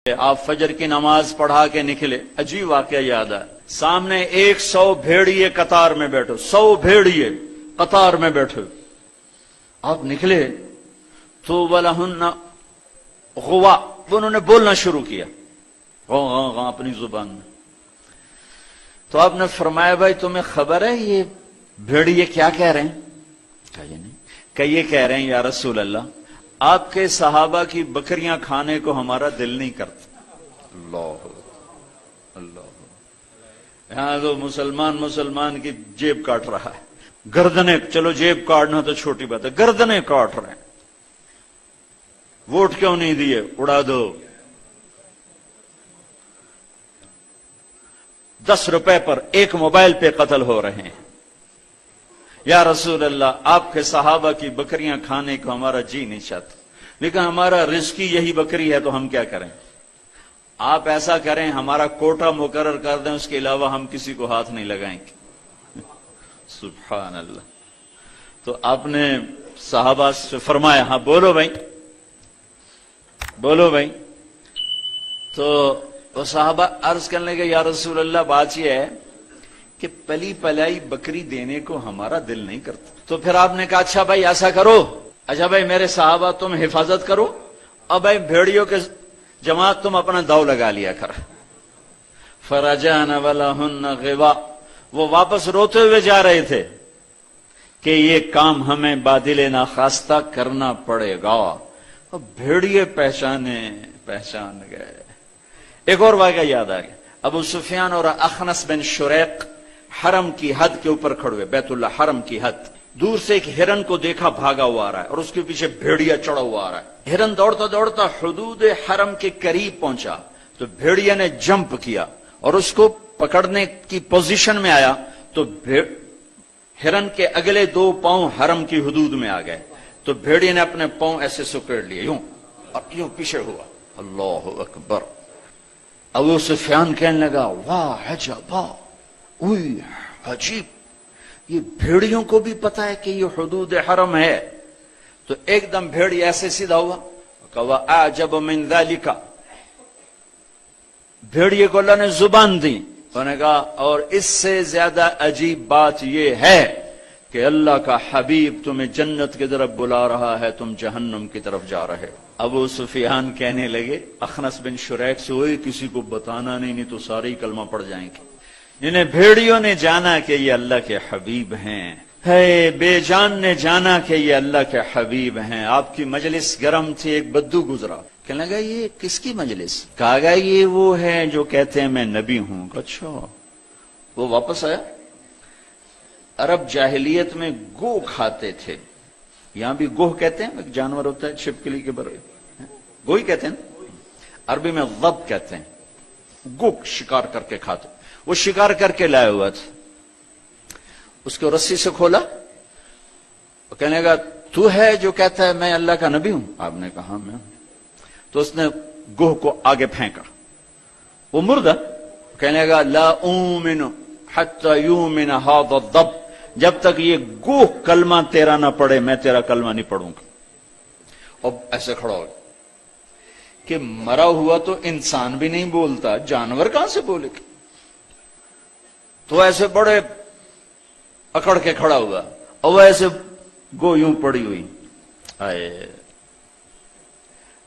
آپ فجر کی نماز پڑھا کے نکلے، عجیب واقعہ یاد ہے، سامنے 100 بھیڑیے قطار میں بیٹھو، 100 بھیڑیے قطار میں بیٹھو، آپ نکلے تو وَلَهُنَّ غُوَا، انہوں نے بولنا شروع کیا غاں اپنی زبان میں. تو آپ نے فرمایا بھائی تمہیں خبر ہے یہ بھیڑیے کیا کہہ رہے ہیں؟ کہا یہ نہیں. کہ یہ کہہ رہے ہیں یا رسول اللہ آپ کے صحابہ کی بکریاں کھانے کو ہمارا دل نہیں کرتا. اللہ اللہ، یہاں تو مسلمان کی جیب کاٹ رہا ہے، گردنیں، چلو جیب کاٹنا تو چھوٹی بات ہے، گردنیں کاٹ رہے ہیں. ووٹ کیوں نہیں دیے؟ اڑا دو. 10 روپے پر ایک موبائل پہ قتل ہو رہے ہیں. یا رسول اللہ آپ کے صحابہ کی بکریاں کھانے کو ہمارا جی نہیں چاہتا، لیکن ہمارا رزق یہی بکری ہے تو ہم کیا کریں؟ آپ ایسا کریں ہمارا کوٹا مقرر کر دیں، اس کے علاوہ ہم کسی کو ہاتھ نہیں لگائیں گے. سبحان اللہ. تو آپ نے صحابہ سے فرمایا ہاں بولو بھائی بولو بھائی. تو وہ صحابہ عرض کرنے لگے یا رسول اللہ بات یہ ہے کہ پلی پلائی بکری دینے کو ہمارا دل نہیں کرتا. تو پھر آپ نے کہا اچھا بھائی ایسا کرو، اچھا بھائی میرے صحابہ تم حفاظت کرو، اب بھائی بھیڑیوں کے جماعت تم اپنا داؤ لگا لیا کر. فرجعن ولہن غوا، وہ واپس روتے ہوئے جا رہے تھے کہ یہ کام ہمیں بادل ناخواستہ کرنا پڑے گا. اب بھیڑیے پہچان گئے. ایک اور واقعہ یاد آ گیا. ابو سفیان اور اخنس بن شریق حرم کی حد کے اوپر کھڑے ہوئے، بیت اللہ حرم کی حد. دور سے ایک ہرن کو دیکھا بھاگا ہوا آ رہا ہے اور اس کے پیچھے بھیڑیا چڑھا ہوا آ رہا ہے. ہرن دوڑتا دوڑتا حدود حرم کے قریب پہنچا تو بھیڑیا نے جمپ کیا اور اس کو پکڑنے کی پوزیشن میں آیا تو ہرن کے اگلے 2 پاؤں حرم کی حدود میں آ گئے. تو بھیڑیا نے اپنے پاؤں ایسے سکیڑ لیے یوں اور یوں پیچھے ہوا. اللہ اکبر. ابو سفیان کہنے لگا واہ عجبا، اوئی عجیب، یہ بھیڑیوں کو بھی پتا ہے کہ یہ حدود حرم ہے. تو ایک دم بھیڑی ایسے سیدھا ہوا کہ اعجب من ذالک، بھیڑیے کو اللہ نے زبان دی. انہوں نے کہا اور اس سے زیادہ عجیب بات یہ ہے کہ اللہ کا حبیب تمہیں جنت کی طرف بلا رہا ہے، تم جہنم کی طرف جا رہے ہو. ابو سفیان کہنے لگے اخنس بن شریق سے ہوئے کسی کو بتانا نہیں تو سارے کلمہ پڑ جائیں گے. انہیں بھیڑیوں نے جانا کہ یہ اللہ کے حبیب ہیں، ہے بے جان نے جانا کہ یہ اللہ کے حبیب ہیں. آپ کی مجلس گرم تھی، ایک بدو گزرا، کہنے لگا یہ کس کی مجلس؟ کہا گیا یہ وہ ہے جو کہتے ہیں میں نبی ہوں. اچھا. وہ واپس آیا. عرب جاہلیت میں گو کھاتے تھے، یہاں بھی گوہ کہتے ہیں، ایک جانور ہوتا ہے چھپکلی کے برے، گوہی کہتے ہیں، عربی میں ضب کہتے ہیں. گو شکار کر کے کھاتے. وہ شکار کر کے لائے ہوا تھا، اس کو رسی سے کھولا، وہ کہنے لگا تو ہے جو کہتا ہے میں اللہ کا نبی ہوں؟ آپ نے کہا میں ہوں. تو اس نے گوہ کو آگے پھینکا، وہ مردہ. کہنے لگا لا اومن حتی یومن ھذا الضب، جب تک یہ گوہ کلمہ تیرا نہ پڑھے میں تیرا کلمہ نہیں پڑھوں گا. اب ایسے کھڑا ہو کہ مرا ہوا تو انسان بھی نہیں بولتا، جانور کہاں سے بولے گا؟ تو ایسے بڑے اکڑ کے کھڑا ہوا اور ایسے گو یوں پڑی ہوئی. آئے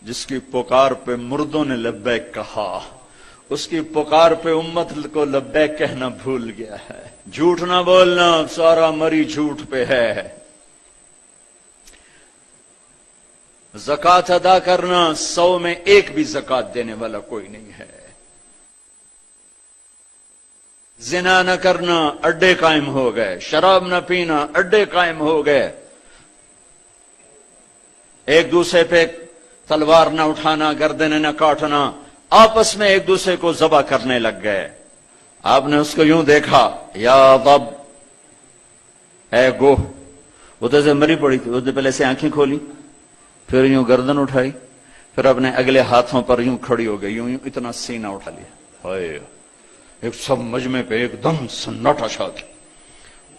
جس کی پکار پہ مردوں نے لبیک کہا، اس کی پکار پہ امت کو لبیک کہنا بھول گیا ہے. جھوٹ نہ بولنا، سارا مری جھوٹ پہ ہے. زکوٰۃ ادا کرنا، 100 میں 1 بھی زکوٰۃ دینے والا کوئی نہیں ہے. زنا نہ کرنا، اڈے قائم ہو گئے. شراب نہ پینا، اڈے قائم ہو گئے. ایک دوسرے پہ تلوار نہ اٹھانا، گردنیں نہ کاٹنا، آپس میں ایک دوسرے کو ذبح کرنے لگ گئے. آپ نے اس کو یوں دیکھا یا ضب، اے گوہ. وہ تو ایسے مری پڑی تھی، اس نے پہلے سے آنکھیں کھولی، پھر یوں گردن اٹھائی، پھر اپنے اگلے ہاتھوں پر یوں کھڑی ہو گئی، یوں اتنا سینہ اٹھا لیا. ہائے، ایک سب مجمع پہ ایک دم سناٹا چھا گیا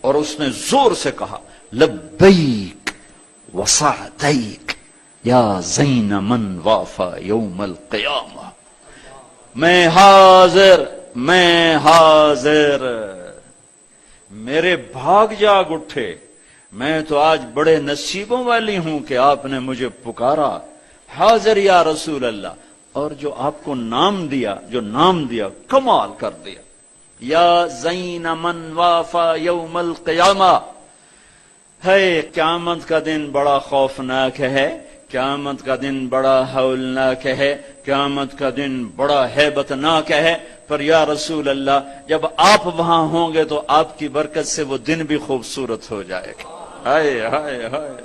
اور اس نے زور سے کہا لبیک وسعدیک یا زین من وافا یوم القیامہ. میں حاضر، میں حاضر، میرے بھاگ جاگ اٹھے، میں تو آج بڑے نصیبوں والی ہوں کہ آپ نے مجھے پکارا، حاضر یا رسول اللہ۔ اور جو آپ کو نام دیا، جو نام دیا، کمال کر دیا، یا زین من وافا یوم القیامہ۔ ہے قیامت کا دن بڑا خوفناک ہے، قیامت کا دن بڑا ہولناک ہے، قیامت کا دن بڑا ہیبتناک ہے، پر یا رسول اللہ جب آپ وہاں ہوں گے تو آپ کی برکت سے وہ دن بھی خوبصورت ہو جائے گا۔ ہائے ہائے ہائے،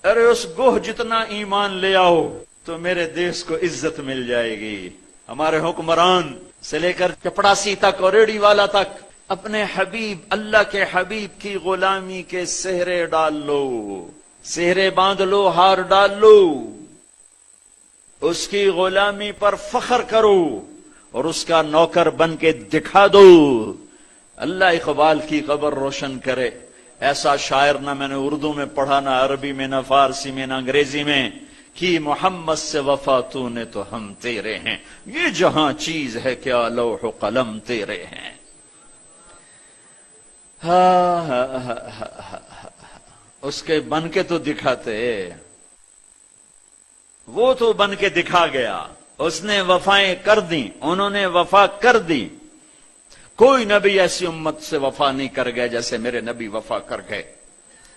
ارے اس گوہ جتنا ایمان لے آؤ تو میرے دیش کو عزت مل جائے گی۔ ہمارے حکمران سے لے کر چپڑاسی تک اور ریڑھی والا تک اپنے حبیب، اللہ کے حبیب کی غلامی کے سہرے ڈال لو، سہرے باندھ لو، ہار ڈال لو، اس کی غلامی پر فخر کرو اور اس کا نوکر بن کے دکھا دو۔ اللہ اقبال کی قبر روشن کرے۔ ایسا شاعر نہ میں نے اردو میں پڑھا، نہ عربی میں، نہ فارسی میں، نہ انگریزی میں، کہ محمد سے وفا تو نے تو ہم تیرے ہیں، یہ جہاں چیز ہے کیا لوح و قلم تیرے ہیں۔ اس کے بن کے تو دکھاتے، وہ تو بن کے دکھا گیا، اس نے وفائیں کر دی، انہوں نے وفا کر دی۔ کوئی نبی ایسی امت سے وفا نہیں کر گئے جیسے میرے نبی وفا کر گئے۔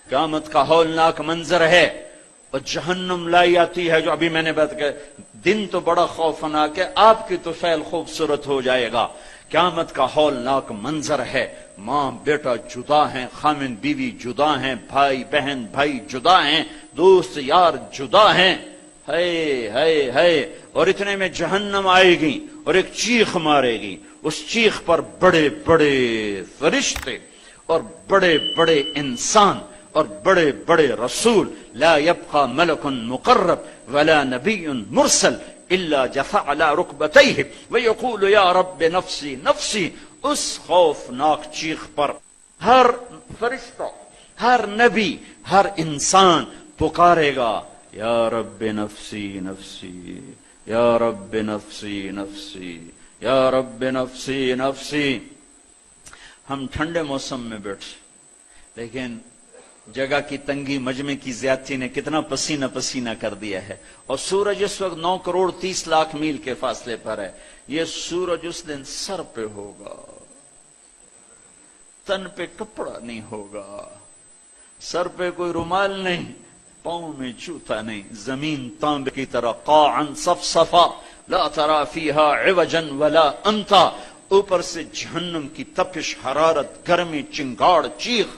قیامت کا ہولناک منظر ہے، اور جہنم لائی آتی ہے، جو ابھی میں نے بات کہ دن تو بڑا خوفناک ہے، آپ کی تو فعل خوبصورت ہو جائے گا۔ قیامت کا ہولناک منظر ہے، ماں بیٹا جدا ہیں، خامن بیوی جدا ہیں، بھائی بہن بھائی جدا ہیں، دوست یار جدا ہیں، ہے اور اتنے میں جہنم آئے گی اور ایک چیخ مارے گی، اس چیخ پر بڑے بڑے فرشتے اور بڑے بڑے انسان اور بڑے بڑے رسول، لا يبقى ملک مقرب ولا نبی مرسل الا جثى على ركبتيه ويقول یا رب نفسی نفسی۔ اس خوفناک چیخ پر ہر فرشتہ، ہر نبی، ہر انسان پکارے گا، یا رب نفسی نفسی، یا رب نفسی نفسی، یا رب نفسی نفسی۔ ہم ٹھنڈے موسم میں بیٹھے، لیکن جگہ کی تنگی، مجمع کی زیادتی نے کتنا پسینہ پسینہ کر دیا ہے، اور سورج اس وقت 9 کروڑ 30 لاکھ میل کے فاصلے پر ہے۔ یہ سورج اس دن سر پہ ہوگا، تن پہ کپڑا نہیں ہوگا، سر پہ کوئی رومال نہیں، پاؤں میں جوتا نہیں، زمین تانبے کی طرح قاعا صفصفا لا ترى فيها عوجا ولا امتا۔ اوپر سے جہنم کی تپش، حرارت، گرمی، چنگاڑ، چیخ،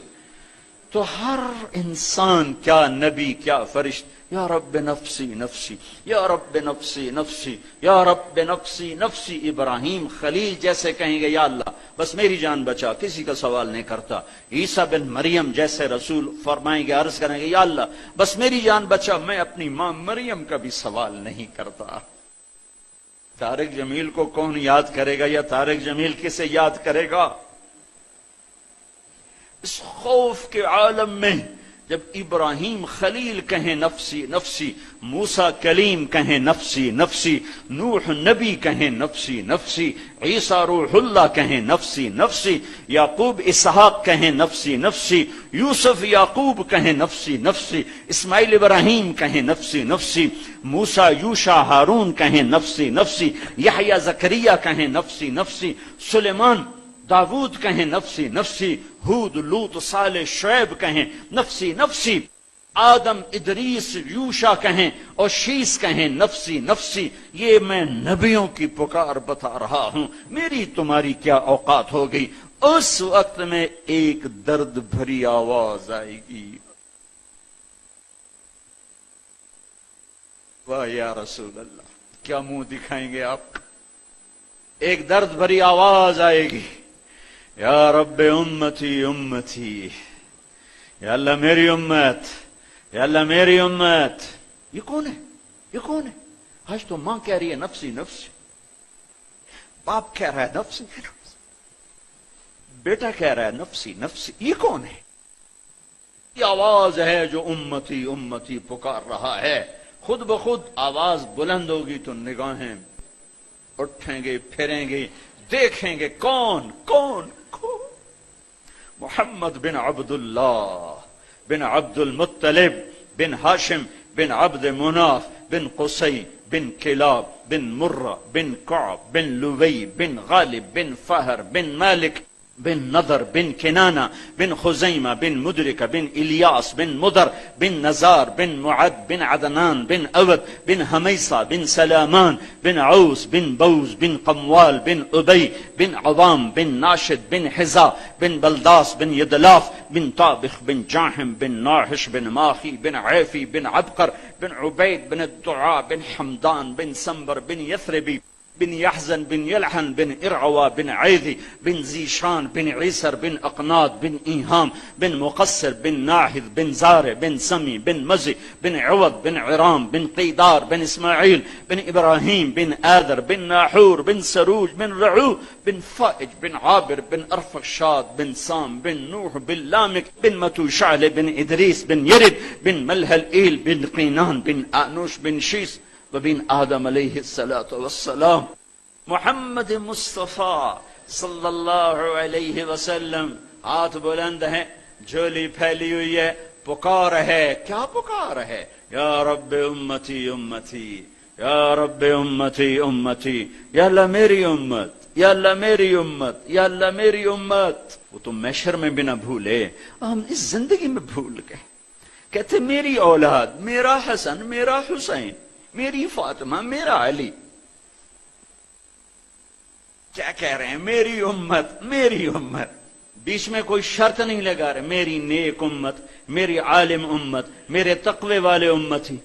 تو ہر انسان، کیا نبی کیا فرشت، یا رب نفسی نفسی، یا رب نفسی نفسی، یا رب نفسی نفسی۔ ابراہیم خلیل جیسے کہیں گے یا اللہ بس میری جان بچا، کسی کا سوال نہیں کرتا۔ عیسیٰ بن مریم جیسے رسول فرمائیں گے، عرض کریں گے یا اللہ بس میری جان بچا، میں اپنی ماں مریم کا بھی سوال نہیں کرتا۔ طارق جمیل کو کون یاد کرے گا، یا طارق جمیل کسے یاد کرے گا؟ اس خوف کے عالم میں جب ابراہیم خلیل کہیں نفسی نفسی، موسیٰ کلیم کہیں نفسی نفسی، نوح نبی کہیں نفسی نفسی، عیسیٰ روح اللہ کہیں نفسی نفسی، یعقوب اسحاق کہیں نفسی نفسی، یوسف یعقوب کہیں نفسی نفسی، اسماعیل ابراہیم کہیں نفسی نفسی، موسیٰ یوشع ہارون کہیں نفسی نفسی، یحییٰ زکریا کہیں نفسی نفسی، سلیمان داود کہیں نفسی نفسی، ہود لوط صالح شعیب کہیں نفسی نفسی، آدم ادریس یوشع کہیں اور شیس کہیں نفسی نفسی۔ یہ میں نبیوں کی پکار بتا رہا ہوں، میری تمہاری کیا اوقات ہو گئی۔ اس وقت میں ایک درد بھری آواز آئے گی، واہ یا رسول اللہ، کیا منہ دکھائیں گے آپ؟ ایک درد بھری آواز آئے گی، یا رب امتی امتی، یا اللہ میری امت، یا اللہ میری امت۔ یہ کون ہے؟ یہ کون ہے؟ آج تو ماں کہہ رہی ہے نفسی نفسی، باپ کہہ رہا ہے نفسی نفسی، بیٹا کہہ رہا ہے نفسی نفسی، یہ کون ہے؟ یہ آواز ہے جو امتی امتی پکار رہا ہے۔ خود بخود آواز بلند ہوگی تو نگاہیں اٹھیں گے، پھریں گے، دیکھیں گے کون کون کون؟ محمد بن عبداللہ بن عبد المطلب بن ہاشم بن عبد مناف بن قصی بن کلاب بن مرہ بن کعب بن لوی بن غالب بن فہر بن مالک بن نضر بن کنانہ بن خزیمہ بن مدرکہ بن الیاس بن مدر بن نزار بن معد بن عدنان بن اود بن حمیصہ بن سلامان بن عوس بن بوز بن قموال بن ابی بن عوام بن ناشد بن حزا بن بلداس بن یدلاف بن طابخ بن جاحم بن ناحش بن ماخی بن عیفی بن عبقر بن عبید بن الدعاء بن حمدان بن سنبر بن یثربی بن يحزن بن يلحن بن إرعوى بن عيذي بن زيشان بن عيسر بن أقناط بن إيهام بن مقصر بن ناحذ بن زارع بن سمي بن مزي بن عوض بن عرام بن قيدار بن إسماعيل بن إبراهيم بن آذر بن ناحور بن سروج بن رعو بن فائج بن عابر بن أرفخشاد بن سام بن نوح بن لامك بن متوشعل بن إدريس بن يرد بن ملهل إيل بن قينان بن آنوش بن شيس وبن آدم علیہ الصلاۃ والسلام. محمد مصطفیٰ صلی اللہ علیہ وسلم ہاتھ بلند ہیں، جھولی پھیلی ہوئی ہے، پکار ہے. کیا پکار ہے؟ یا رب امتی امتی، یا رب امتی امتی، یا اللہ میری امت، یا اللہ میری امت، یا اللہ میری امت. وہ تو محشر میں بھی نہ بھولے، ہم اس زندگی میں بھول گئے. کہتے میری اولاد، میرا حسن، میرا حسین، میری فاطمہ، میرا علی. کیا کہہ رہے ہیں؟ میری امت، میری امت. بیچ میں کوئی شرط نہیں لگا رہے. میری نیک امت، میری عالم امت، میرے تقوی والے امتی،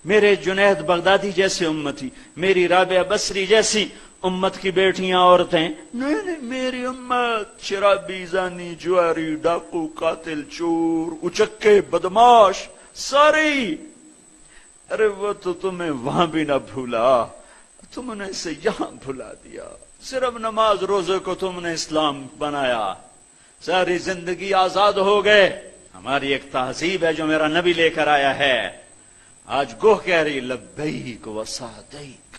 میرے جنید بغدادی جیسے امتی، میری رابعہ بصری جیسی امت کی بیٹیاں عورتیں. نہیں نہیں، میری امت شرابی، زانی، جواری، ڈاکو، قاتل، چور، اچکے، بدماش، ساری. ارے وہ تو تمہیں وہاں بھی نہ بھولا، تم نے اسے یہاں بھلا دیا. صرف نماز روزے کو تم نے اسلام بنایا، ساری زندگی آزاد ہو گئے. ہماری ایک تہذیب ہے جو میرا نبی لے کر آیا ہے. آج گوہ کہہ رہی لبیک و سعدیک،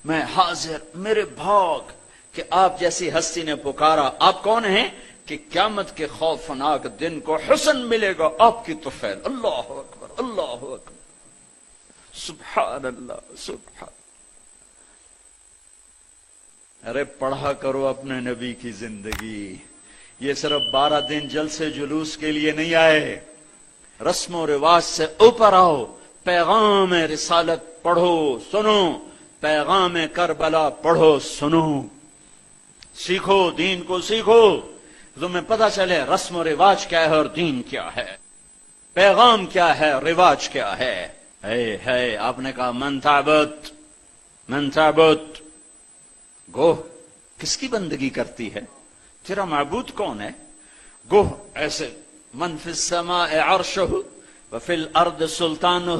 میں حاضر، میرے بھاگ کہ آپ جیسی ہستی نے پکارا. آپ کون ہیں؟ کہ قیامت کے خوفناک دن کو حسن ملے گا آپ کی طفیل. اللہ اکبر، اللہ اکبر، سبحان اللہ، سبحان. ارے پڑھا کرو اپنے نبی کی زندگی. یہ صرف 12 دن جلسے جلوس کے لیے نہیں آئے. رسم و رواج سے اوپر آؤ، پیغام رسالت پڑھو، سنو، پیغام کربلا پڑھو، سنو، سیکھو، دین کو سیکھو. تمہیں پتہ چلے رسم و رواج کیا ہے اور دین کیا ہے، پیغام کیا ہے، رواج کیا ہے. ہے آپ نے کہا من تعبد، من تعبد. گوہ کس کی بندگی کرتی ہے؟ تیرا معبود کون ہے؟ گوہ ایسے من فی السماء عرشہ وفی الارض سلطانہ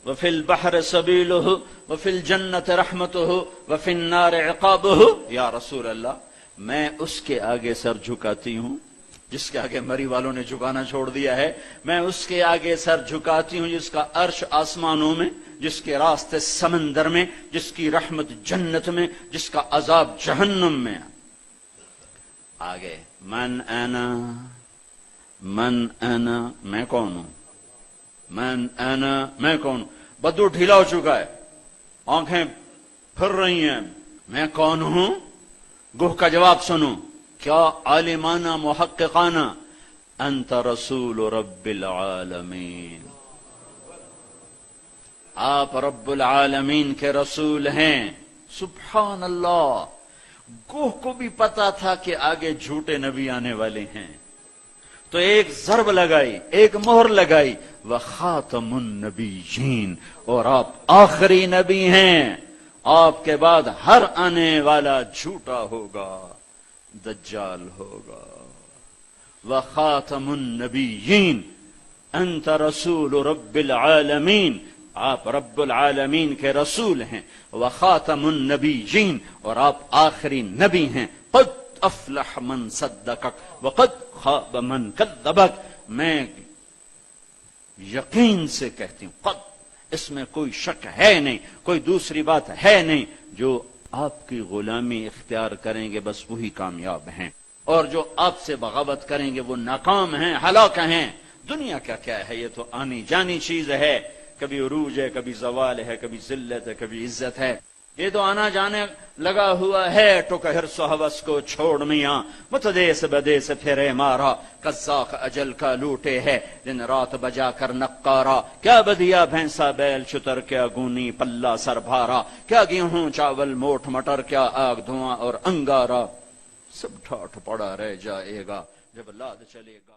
وفی البحر سبیلہ وفی الجنت رحمتہ وفی النار عقابہ. یا رسول اللہ، میں اس کے آگے سر جھکاتی ہوں جس کے آگے مری والوں نے جھکانا چھوڑ دیا ہے. میں اس کے آگے سر جھکاتی ہوں جس کا عرش آسمانوں میں، جس کے راستے سمندر میں، جس کی رحمت جنت میں، جس کا عذاب جہنم میں. آگے من انا، من انا، میں کون ہوں؟ من انا، میں کون ہوں؟ بدو ڈھیلا ہو چکا ہے، آنکھیں پھر رہی ہیں. میں کون ہوں؟ گوہ کا جواب سنو، کیا عالمانہ محققانہ. انت رسول رب العالمین، آپ رب العالمین کے رسول ہیں. سبحان اللہ. گوہ کو بھی پتا تھا کہ آگے جھوٹے نبی آنے والے ہیں، تو ایک ضرب لگائی، ایک مہر لگائی، وخاتم النبیین، اور آپ آخری نبی ہیں. آپ کے بعد ہر آنے والا جھوٹا ہوگا، دجال ہوگا. وخاتم النبیین، انت رسول رب العالمین، آپ رب العالمین کے رسول ہیں. وخاتم النبیین، اور آپ آخری نبی ہیں. قد افلح من صدقک وقد خاب من کذبک. میں یقین سے کہتی ہوں، قد اس میں کوئی شک ہے نہیں، کوئی دوسری بات ہے نہیں، جو آپ کی غلامی اختیار کریں گے بس وہی کامیاب ہیں، اور جو آپ سے بغاوت کریں گے وہ ناکام ہیں، ہلاک ہیں۔ دنیا کا کیا ہے، یہ تو آنی جانی چیز ہے، کبھی عروج ہے، کبھی زوال ہے، کبھی ذلت ہے، کبھی عزت ہے، یہ تو آنا جانے لگا ہوا ہے۔ ٹک حرص و ہوس کو چھوڑ میاں، متدیس بدیس پھرے مارا، قزاق اجل کا لوٹے ہے دن رات بجا کر نقارا۔ کیا بدیا بھینسا بیل شتر، کیا گونی پلہ سر بھارا، کیا گیہوں چاول موٹ مٹر، کیا آگ دھواں اور انگارا، سب ٹھاٹھ پڑا رہ جائے گا جب لاد چلے گا۔